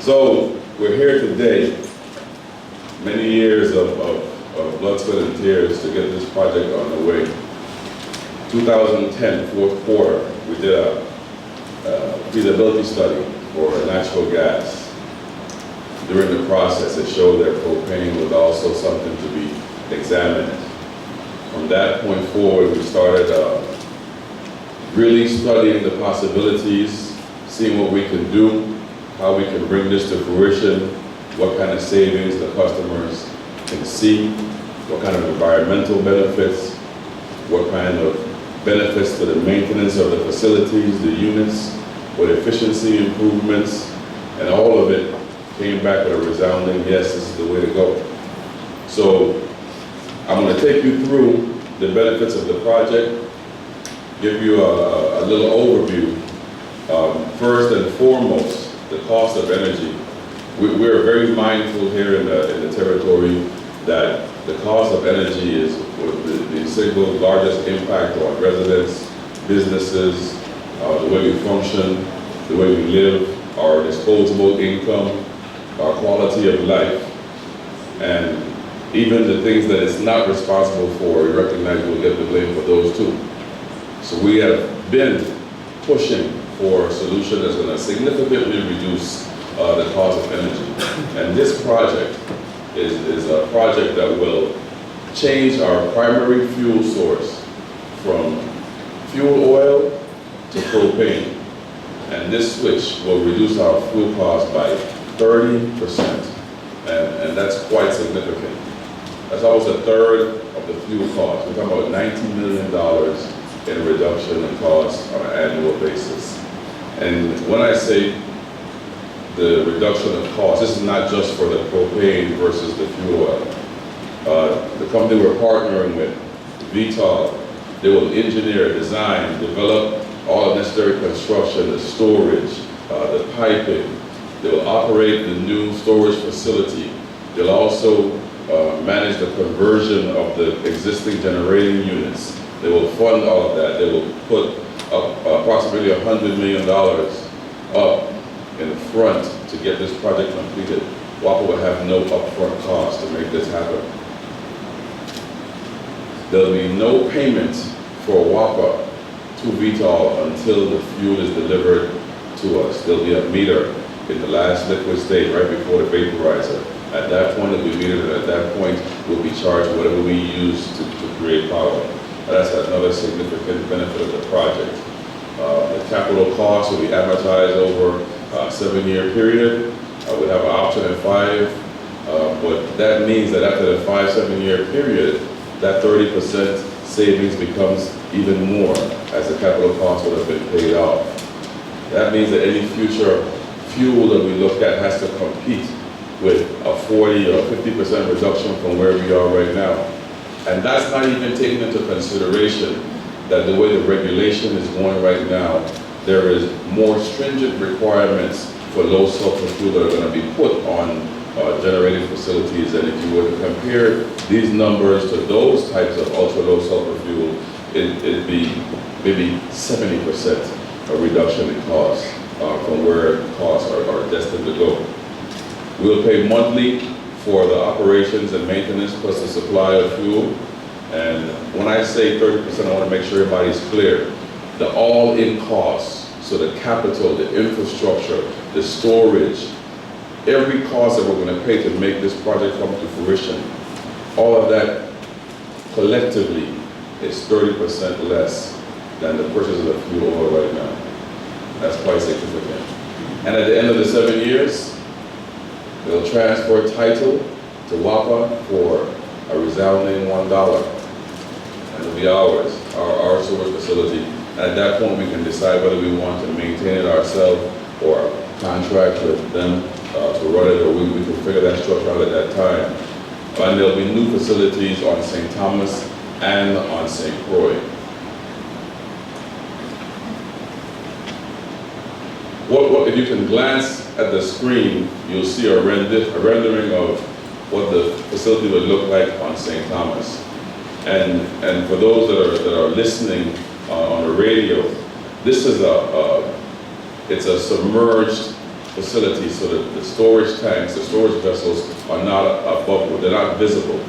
So we're here today, many years of blood, sweat, and tears to get this project on the way. 2010, fourth quarter, we did a feasibility study for natural gas. During the process, it showed that propane was also something to be examined. From that point forward, we started really studying the possibilities, seeing what we can do, how we can bring this to fruition, what kind of savings the customers can see, what kind of environmental benefits, what kind of benefits to the maintenance of the facilities, the units, what efficiency improvements, and all of it came back with a resounding yes, this is the way to go. So I'm going to take you through the benefits of the project, give you a little overview. First and foremost, the cost of energy. We're very mindful here in the territory that the cost of energy is the single largest impact on residents, businesses, the way we function, the way we live, our disposable income, our quality of life, and even the things that it's not responsible for, we recognize we'll get the blame for those too. So we have been pushing for a solution that's going to significantly reduce the cost of energy. And this project is a project that will change our primary fuel source from fuel oil to propane. And this switch will reduce our fuel cost by 30%. And that's quite significant. That's almost a third of the fuel cost. We're talking about $19 million in reduction in cost on an annual basis. And when I say the reduction of cost, this is not just for the propane versus the fuel oil. The company we're partnering with, Vital, they will engineer, design, develop all the necessary construction, the storage, the piping. They will operate the new storage facility. They'll also manage the conversion of the existing generating units. They will fund all of that. They will put approximately $100 million up in front to get this project completed. WAPA will have no upfront cost to make this happen. There'll be no payment for WAPA to Vital until the fuel is delivered to us. There'll be a meter in the last liquid state right before the vaporizer. At that point, it'll be metered, and at that point, we'll be charged whatever we use to create power. That's another significant benefit of the project. The capital cost will be amortized over a 7-year period. We have an option at 5, but that means that after the 5-7-year period, that 30% savings becomes even more as the capital cost would have been paid off. That means that any future fuel that we look at has to compete with a 40 or 50% reduction from where we are right now. And that's not even taking into consideration that the way the regulation is going right now, there is more stringent requirements for low sulfur fuel that are going to be put on generating facilities. And if you were to compare these numbers to those types of ultra low sulfur fuel, it'd be maybe 70% a reduction in cost from where costs are destined to go. We'll pay monthly for the operations and maintenance plus the supply of fuel. And when I say 30%, I want to make sure everybody's clear. The all-in costs, so the capital, the infrastructure, the storage, every cost that we're going to pay to make this project come to fruition, all of that collectively is 30% less than the purchase of the fuel oil right now. That's quite significant. And at the end of the 7 years, they'll transfer title to WAPA for a resounding $1. And it'll be ours, our storage facility. And at that point, we can decide whether we want to maintain it ourselves or contract with them to run it, or we can figure that structure out at that time. And there'll be new facilities on St. Thomas and on St. Croix. If you can glance at the screen, you'll see a rendering of what the facility would look like on St. Thomas. And for those that are listening on the radio, this is it's a submerged facility so that the storage tanks, the storage vessels are not above, they're not visible.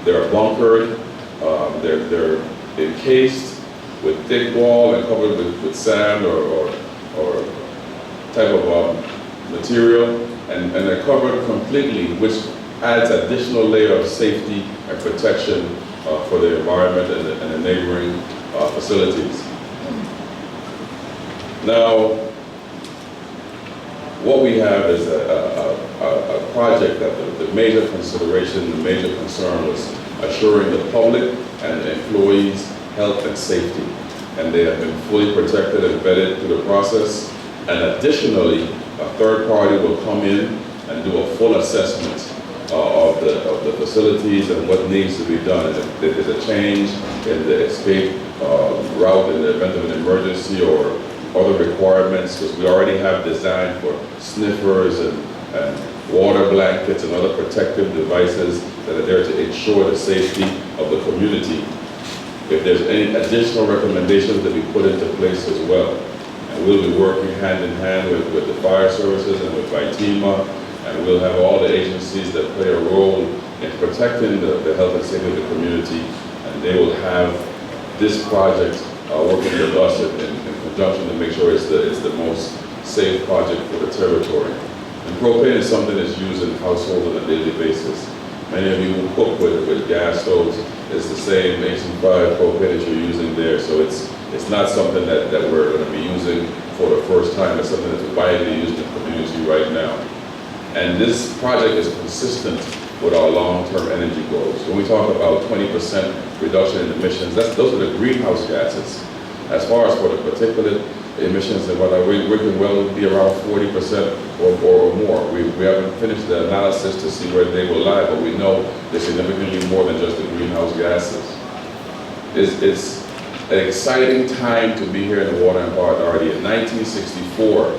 They're bunkered, they're encased with thick wall and covered with sand or type of material, and they're covered completely, which adds additional layer of safety and protection for the environment and the neighboring facilities. Now, what we have is a project that the major consideration, the major concern was assuring the public and the employees' health and safety. And they have been fully protected and vetted through the process. And additionally, a third party will come in and do a full assessment of the facilities and what needs to be done. And if there's a change in the escape route in the event of an emergency or other requirements, because we already have designed for sniffers and water blankets and other protective devices that are there to ensure the safety of the community. If there's any additional recommendations that we put into place as well. And we'll be working hand in hand with the fire services and with VITEMA, and we'll have all the agencies that play a role in protecting the health and safety of the community, and they will have this project working with us in conjunction to make sure it's the most safe project for the territory. And propane is something that's used in households on a daily basis. Many of you who cook with gas stoves, it's the same H5 propane that you're using there, so it's not something that we're going to be using for the first time. It's something that's widely used in the community right now. And this project is consistent with our long-term energy goals. When we talk about 20% reduction in emissions, those are the greenhouse gases. As far as for the particulate emissions, and we can well be around 40% or more. We haven't finished the analysis to see where they will lie, but we know they're significantly more than just the greenhouse gases. It's an exciting time to be here in the Water and Power Authority. In 1964,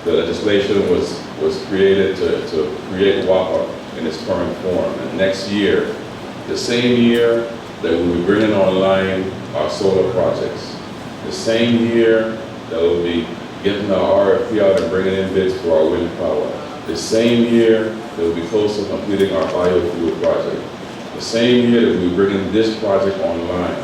the legislation was created to create WAPA in its current form. And next year, the same year that we'll be bringing online our solar projects, the same year that we'll be getting our RFP out and bringing in bids for our wind power, the same year that we'll be close to completing our biofuel project, the same year that we'll be bringing this project online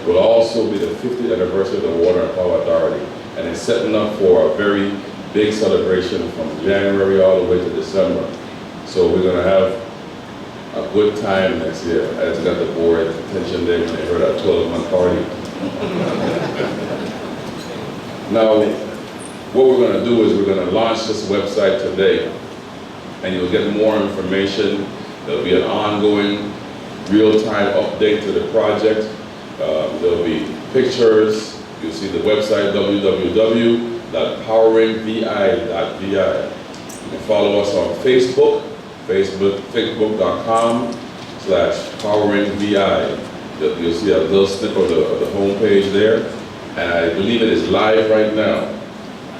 will also be the 50th anniversary of the Water and Power Authority. And it's setting up for a very big celebration from January all the way to December. So we're going to have a good time next year. I just got the board's attention there when they heard our 12-month party. Now, what we're going to do is we're going to launch this website today, and you'll get more information. There'll be an ongoing, real-time update to the project. There'll be pictures. You'll see the website, www.poweringvi.vi. You can follow us on Facebook, facebook.com/poweringvi. You'll see a little snip of the homepage there. And I believe it is live right now.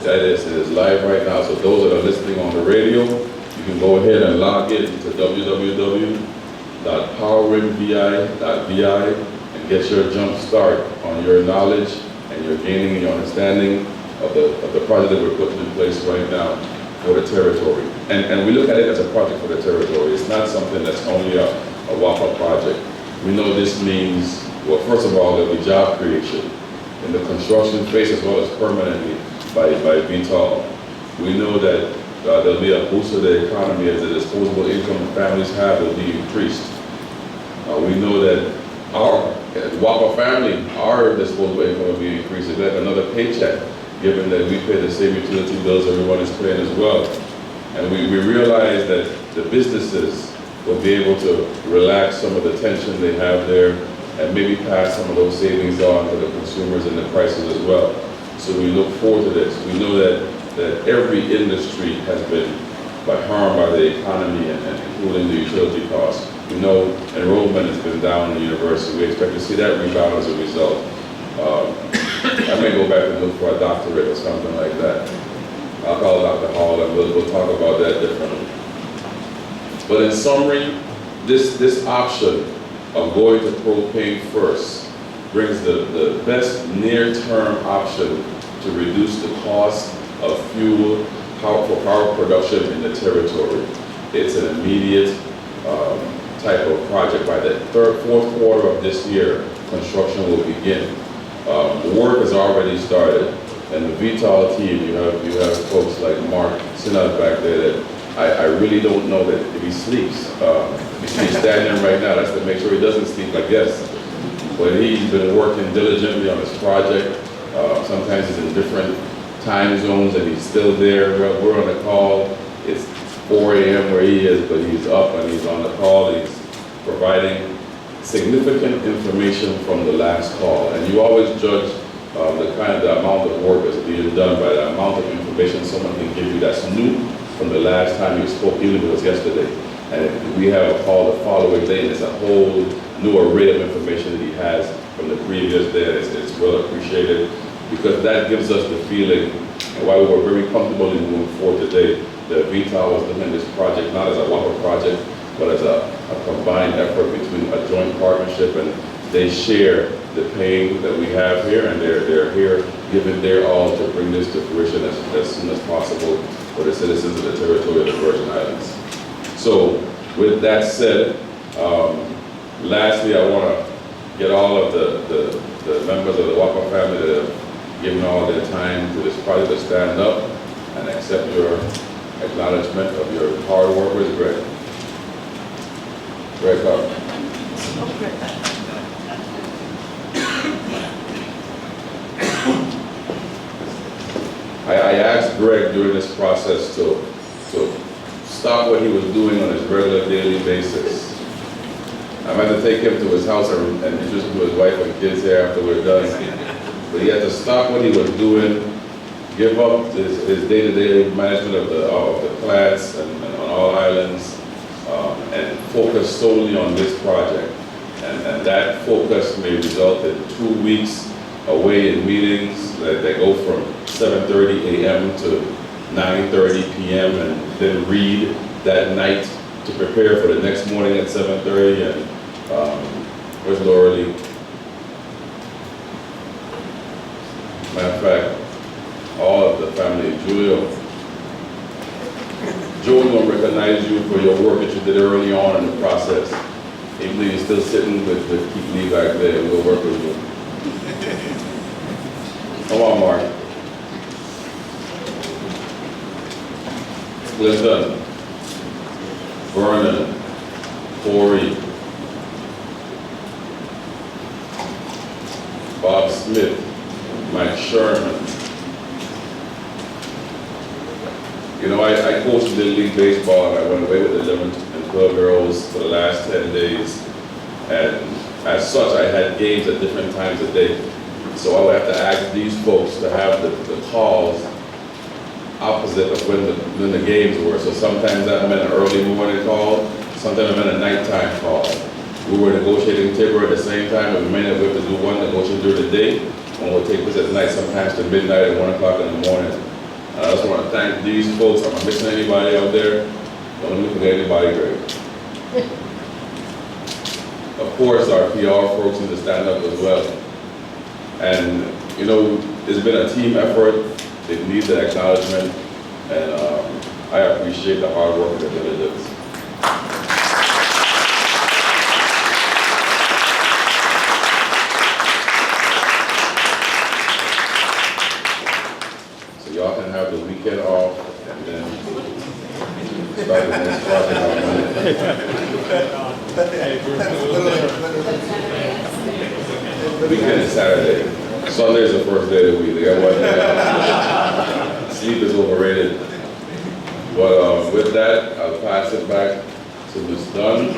That is, it is live right now. So those that are listening on the radio, you can go ahead and log in to www.poweringvi.vi and get your jump start on your knowledge and your gaining and your understanding of the project that we're putting in place right now for the territory. And we look at it as a project for the territory. It's not something that's only a WAPA project. We know this means, well, first of all, there'll be job creation in the construction phase as well as permanently by VTOL. We know that there'll be a boost to the economy as the disposable income families have will be increased. We know that our WAPA family, our disposable income will be increased. It's like another paycheck, given that we pay the same utility bills everyone is paying as well. And we realize that the businesses will be able to relax some of the tension they have there and maybe pass some of those savings on to the consumers and the prices as well. So we look forward to this. We know that every industry has been harmed by the economy and including the utility costs. We know enrollment has been down in the university. We expect to see that rebound as a result. I may go back and look for a doctorate or something like that. I'll call Dr. Hall and we'll talk about that differently. But in summary, this option of going to propane first brings the best near-term option to reduce the cost of fuel for power production in the territory. It's an immediate type of project. By the fourth quarter of this year, construction will begin. The work has already started, and the VTOL team, you have folks like Mark Sinat back there that I really don't know that if he sleeps. He's standing right now, that's to make sure he doesn't sleep, I guess. But he's been working diligently on this project. Sometimes he's in different time zones and he's still there. We're on the call. It's 4 a.m. where he is, but he's up and he's on the call. He's providing significant information from the last call. And you always judge the amount of work that's being done by the amount of information someone can give you that's new from the last time you spoke, even if it was yesterday. And we have a call the following day, and it's a whole new array of information that he has from the previous day. It's well appreciated, because that gives us the feeling, and why we were very comfortable in moving forward today, that VTOL was looking at this project not as a WAPA project, but as a combined effort between a joint partnership, and they share the pain that we have here, and they're here giving their all to bring this to fruition as soon as possible for the citizens of the territory of the Virgin Islands. So with that said, lastly, I want to get all of the members of the WAPA family that have given all their time to this project to stand up and accept your acknowledgement of your hard work. Where's Greg? Greg, come. I asked Greg during this process to stop what he was doing on his regular daily basis. I might have to take him to his house and introduce him to his wife and kids here after we're done. But he had to stop what he was doing, give up his day-to-day management of the plants and on all islands, and focus solely on this project. And that focus may result in 2 weeks away in meetings that go from 7:30 a.m. to 9:30 p.m. and then read that night to prepare for the next morning at 7:30. And where's Laura Lee? Matter of fact, all of the family, Julio. Joe will recognize you for your work that you did early on in the process. Even though you're still sitting with Keith Lee back there, we'll work with you. Come on, Mark. Clifton, Vernon, Corey, Bob Smith, Mike Sherman. You know, I coached Little League Baseball, and I went away with the 11 and 12 girls for the last 10 days. And as such, I had games at different times of day. So I would have to ask these folks to have the calls opposite of when the games were. So sometimes that meant an early morning call, sometimes it meant a nighttime call. We were negotiating timber at the same time, and we may have to do one negotiation during the day, one would take place at night, sometimes to midnight at 1 o'clock in the morning. And I just want to thank these folks. Am I missing anybody out there? Don't let me forget anybody great. Of course, our PR folks need to stand up as well. And, you know, it's been a team effort. It needs the acknowledgement, and I appreciate the hard work and the diligence. So y'all can have the weekend off, and then start the next project on Monday. Weekend is Saturday. Sunday is the first day of the week. Sleep is overrated. But with that, I'll pass it back to Ms. Dunn.